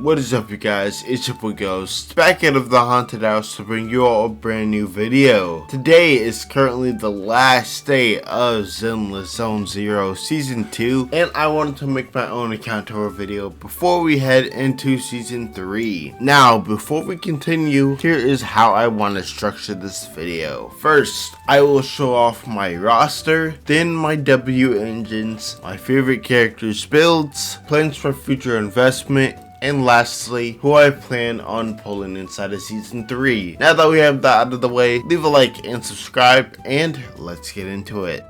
What is up, you guys? It's your boy Ghost, back out of the haunted house to bring you all a brand new video. Today is currently the last day of Zenless Zone Zero Season 2, and I wanted to make my own account tour video before we head into Season 3. Now, before we continue, here is how I want to structure this video. First, I will show off my roster, then my W engines, my favorite characters builds, plans for future investment, and lastly, who I plan on pulling inside of Season 3. Now that we have that out of the way, leave a like and subscribe, and let's get into it.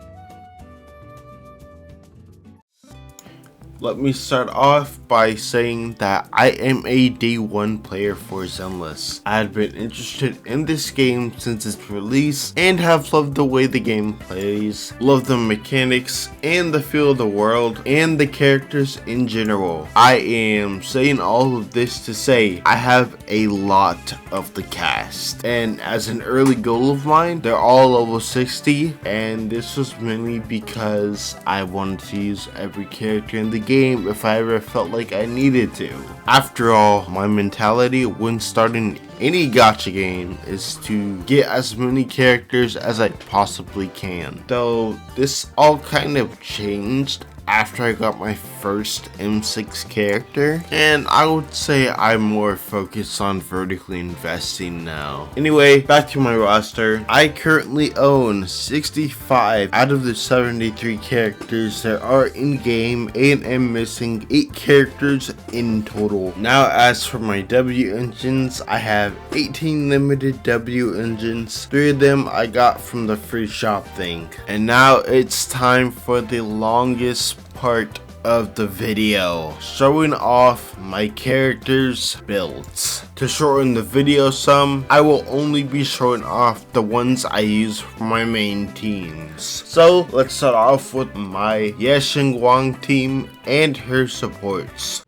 Let me start off by saying that I am a day one player for Zenless. I had been interested in this game since its release and have loved the way the game plays, love the mechanics and the feel of the world and the characters in general. I am saying all of this to say I have a lot of the cast, and as an early goal of mine, they're all level 60, and this was mainly because I wanted to use every character in the game if I ever felt like I needed to. After all, my mentality when starting any gacha game is to get as many characters as I possibly can. Though this all kind of changed after I got my first M6 character, and I would say I'm more focused on vertically investing now. Anyway, back to my roster. I currently own 65 out of the 73 characters there are in game, and am missing 8 characters in total. Now, as for my W engines, I have 18 limited W engines. 3 of them I got from the free shop thing. And now it's time for the longest part of the video, showing off my characters' builds. To shorten the video some, I will only be showing off the ones I use for my main teams. So let's start off with my Shunguang team and her supports.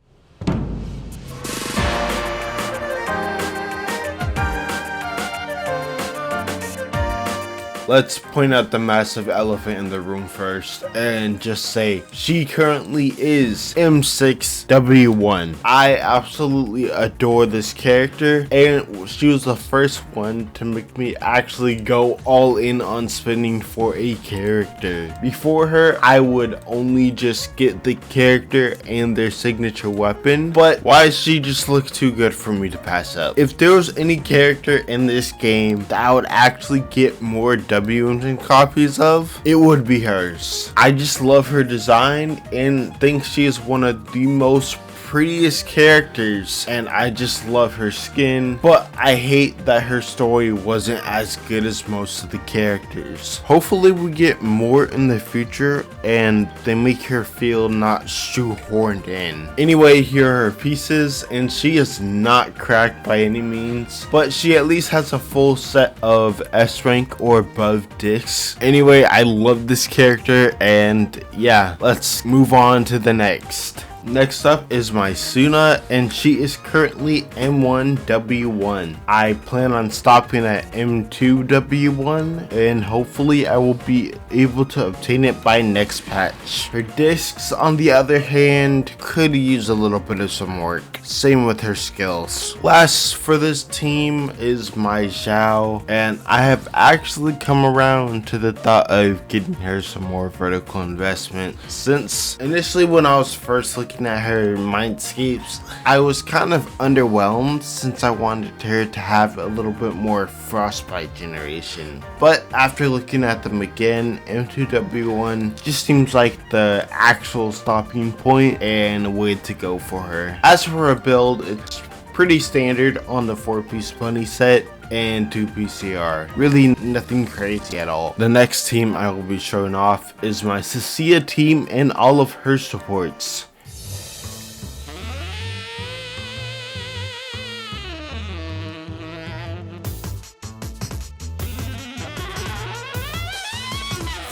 Let's point out the massive elephant in the room first and just say she currently is M6W1. I absolutely adore this character, and she was the first one to make me actually go all in on spending for a character. Before her, I would only just get the character and their signature weapon, but why does she just look too good for me to pass up? If there was any character in this game that I would actually get more W engine copies of, it would be hers. I just love her design and think she is one of the most prettiest characters, and I just love her skin, but I hate that her story wasn't as good as most of the characters. Hopefully we get more in the future and they make her feel not shoehorned in. Anyway, here are her pieces, and she is not cracked by any means, but she at least has a full set of S rank or above discs. Anyway, I love this character, and yeah, let's move on to the next. Next up is my Sunna, and she is currently M1W1. I plan on stopping at M2W1, and hopefully I will be able to obtain it by next patch. Her discs, on the other hand, could use a little bit of some work. Same with her skills. Last for this team is my Zhao, and I have actually come around to the thought of getting her some more vertical investment, since initially when I was first looking at her mindscapes, I was kind of underwhelmed since I wanted her to have a little bit more frostbite generation. But after looking at them again, M2W1 just seems like the actual stopping point and a way to go for her. As for her build, it's pretty standard on the 4-piece bunny set and 2 PCR. Really nothing crazy at all. The next team I will be showing off is my Cissia team and all of her supports.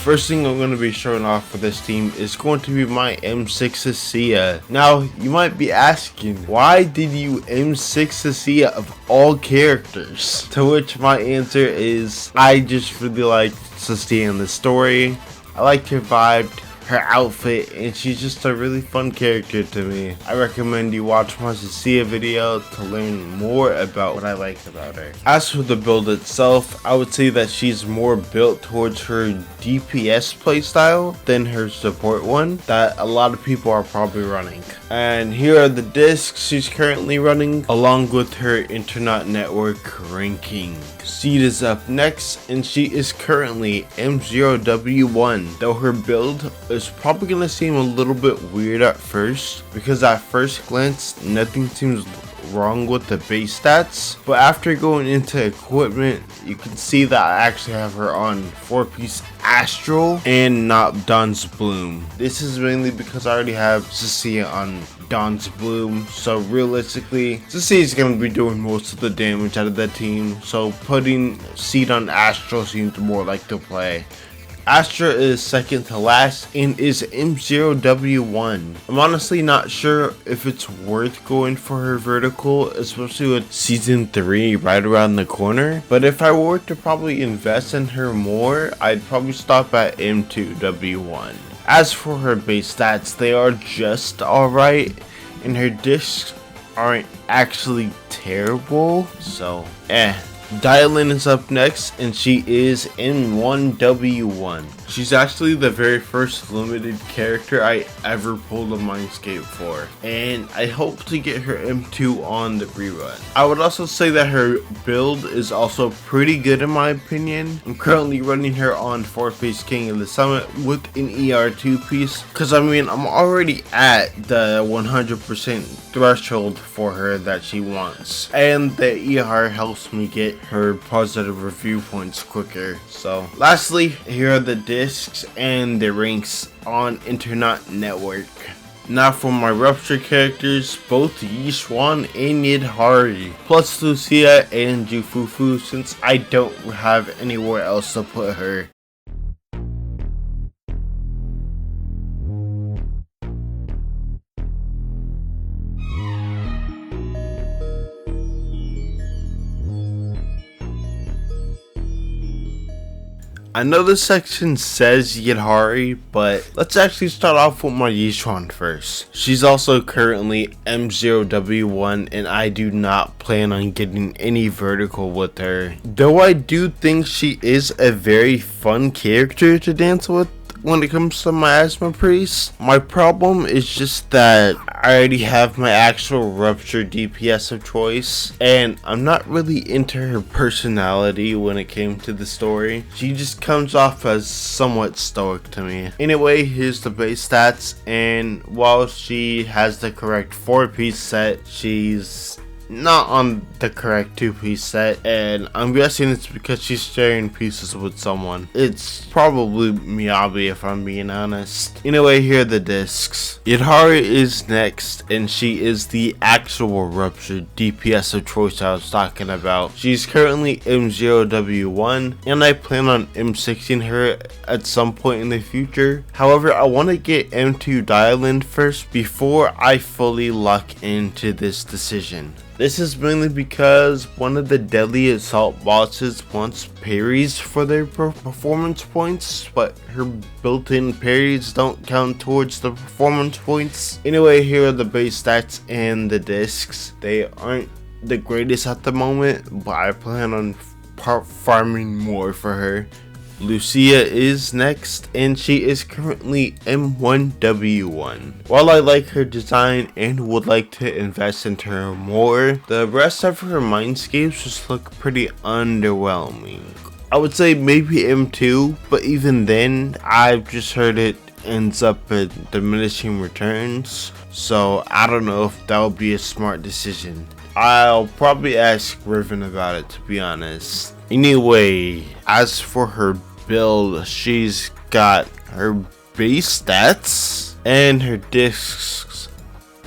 First thing I'm going to be showing off for this team is going to be my M6 Cissia. Now, you might be asking, why did you M6 Cissia of all characters? To which my answer is, I just really like Cissia in the story. I liked her vibe, her outfit, and she's just a really fun character to me. I recommend you watch my Cissia video to learn more about what I like about her. As for the build itself, I would say that she's more built towards her DPS playstyle than her support one that a lot of people are probably running. And here are the discs she's currently running along with her internet network ranking. Seed is up next, and she is currently M0W1, though her build is probably going to seem a little bit weird at first because at first glance nothing seems wrong with the base stats, but after going into equipment you can see that I actually have her on 4-piece Astral and not Dawn's Bloom. This is mainly because I already have Cissia on Dawn's Bloom, so realistically Cissia is going to be doing most of the damage out of the team, so putting Seed on Astral seems more like the play. Astra is second to last and is M0W1. I'm honestly not sure if it's worth going for her vertical, especially with season 3 right around the corner, but if I were to probably invest in her more, I'd probably stop at M2W1. As for her base stats, they are just alright, and her discs aren't actually terrible, so Dialyn is up next, and she is M1W1. She's actually the very first limited character I ever pulled a Mindscape for, and I hope to get her M2 on the rerun. I would also say that her build is also pretty good in my opinion. I'm currently running her on 4-piece King of the Summit with an ER 2-piece, because I mean I'm already at the 100% threshold for her that she wants, and the ER helps me get her positive review points quicker. So lastly, here are the discs and the ranks on internet network. Now for my rupture characters, both Yixuan and Yidhari, plus Lucia and Fufu, since I don't have anywhere else to put her. I know this section says Yidhari, but let's actually start off with my Yixuan first. She's also currently M0W1, and I do not plan on getting any vertical with her. Though I do think she is a very fun character to dance with when it comes to Miasma Priest. My problem is just that I already have my actual Rupture DPS of choice, and I'm not really into her personality when it came to the story. She just comes off as somewhat stoic to me. Anyway, here's the base stats, and while she has the correct 4-piece set, she's not on the correct 2-piece set, and I'm guessing it's because she's sharing pieces with someone. It's probably Miyabi if I'm being honest. Anyway, here are the discs. Yidhari is next, and she is the actual Rupture DPS of choice I was talking about. She's currently M0W1, and I plan on M16 her at some point in the future. However, I want to get M2 Dialyn first before I fully lock into this decision. This is mainly because one of the Deadly Assault bosses wants parries for their performance points, but her built-in parries don't count towards the performance points. Anyway, here are the base stats and the discs. They aren't the greatest at the moment, but I plan on farming more for her. Lucia is next, and she is currently M1W1. While I like her design and would like to invest into her more, the rest of her mindscapes just look pretty underwhelming. I would say maybe M2, but even then, I've just heard it ends up at diminishing returns, so I don't know if that would be a smart decision. I'll probably ask Riven about it, to be honest. Anyway, as for her build, she's got her base stats and her discs.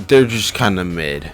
They're just kind of mid.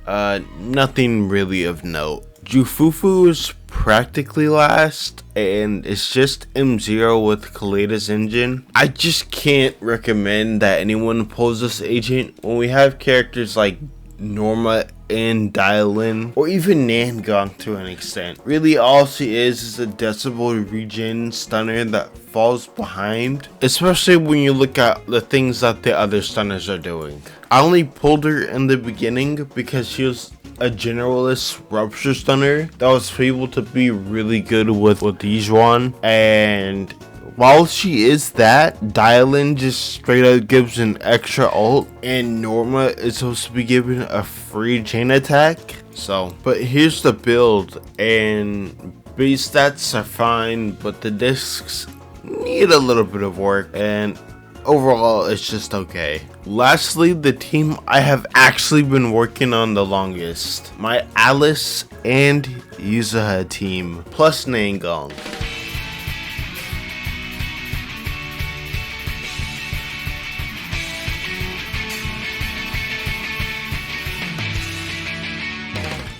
Nothing really of note. Fufu is practically last, and it's just M0 with Kaleda's engine. I just can't recommend that anyone pulls this agent when we have characters like Norma and Dialyn, or even Nangong to an extent. Really, all she is a decibel regen stunner that falls behind, especially when you look at the things that the other stunners are doing. I only pulled her in the beginning because she was a generalist rupture stunner that was able to be really good with Yixuan, and while she is that, Dialyn just straight up gives an extra ult, and Norma is supposed to be given a free chain attack. So, but here's the build, and base stats are fine, but the discs need a little bit of work, and overall it's just okay. Lastly, the team I have actually been working on the longest, my Alice and Yuzuha team, plus Nangong.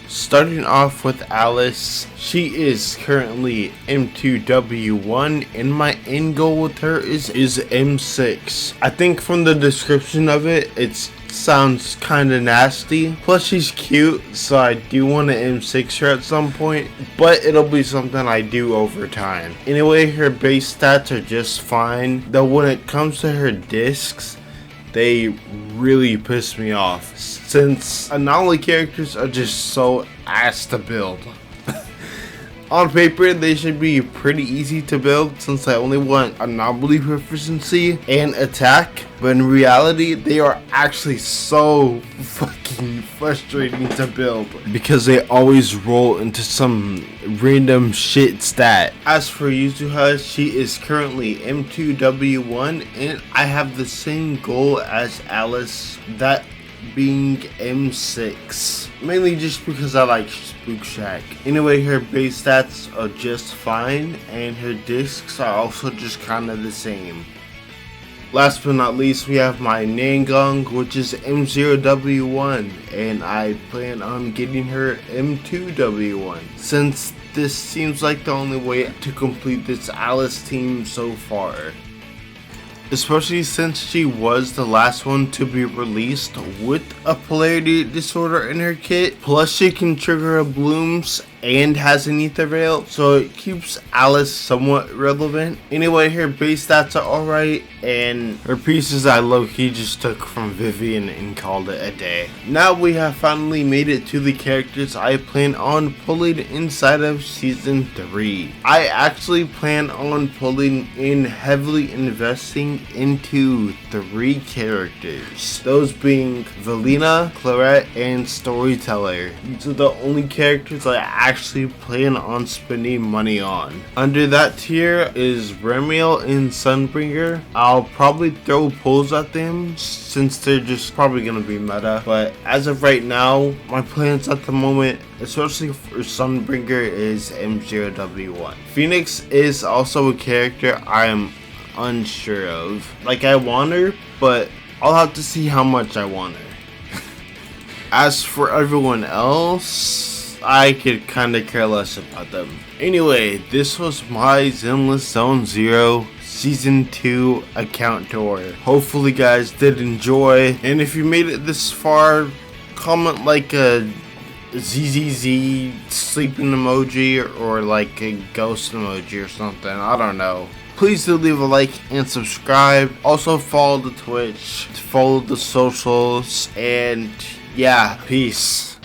Starting off with Alice, she is currently M2W1 and my end goal with her is M6. I think from the description of it, it sounds kind of nasty. Plus she's cute, so I do want to M6 her at some point, but it'll be something I do over time. Anyway, her base stats are just fine, though when it comes to her discs, they really piss me off, since anomaly characters are just so ass to build. On paper, they should be pretty easy to build since I only want anomaly proficiency and attack, but in reality, they are actually so fucking frustrating to build because they always roll into some random shit stat. As for Yuzuha, she is currently M2W1 and I have the same goal as Alice, that being M6, mainly just because I like Spook Shack. Anyway, her base stats are just fine and her discs are also just kind of the same. Last but not least, we have my Nangong, which is M0W1, and I plan on getting her M2W1 since this seems like the only way to complete this Alice team so far. Especially since she was the last one to be released with a polarity disorder in her kit. Plus she can trigger a blooms and has an ether veil, so it keeps Alice somewhat relevant. Anyway, her base stats are alright, and her pieces I low-key just took from Vivian and called it a day. Now we have finally made it to the characters I plan on pulling inside of Season 3. I actually plan on pulling in heavily investing into 3 characters. Those being Valina, Claret, and Storyteller. These are the only characters I actually plan on spending money on. Under that tier is Remiel and Sunbringer. I'll probably throw pulls at them since they're just probably gonna be meta, but as of right now, my plans at the moment, especially for Sunbringer, is M0W1. Phoenix is also a character I am unsure of. Like, I want her, but I'll have to see how much I want her. As for everyone else, I could kinda care less about them. Anyway, this was my Zenless Zone Zero Season 2 account tour. Hopefully guys did enjoy, and if you made it this far, comment like a ZZZ sleeping emoji or like a ghost emoji or something, I don't know. Please do leave a like and subscribe. Also follow the Twitch, follow the socials, and yeah, peace.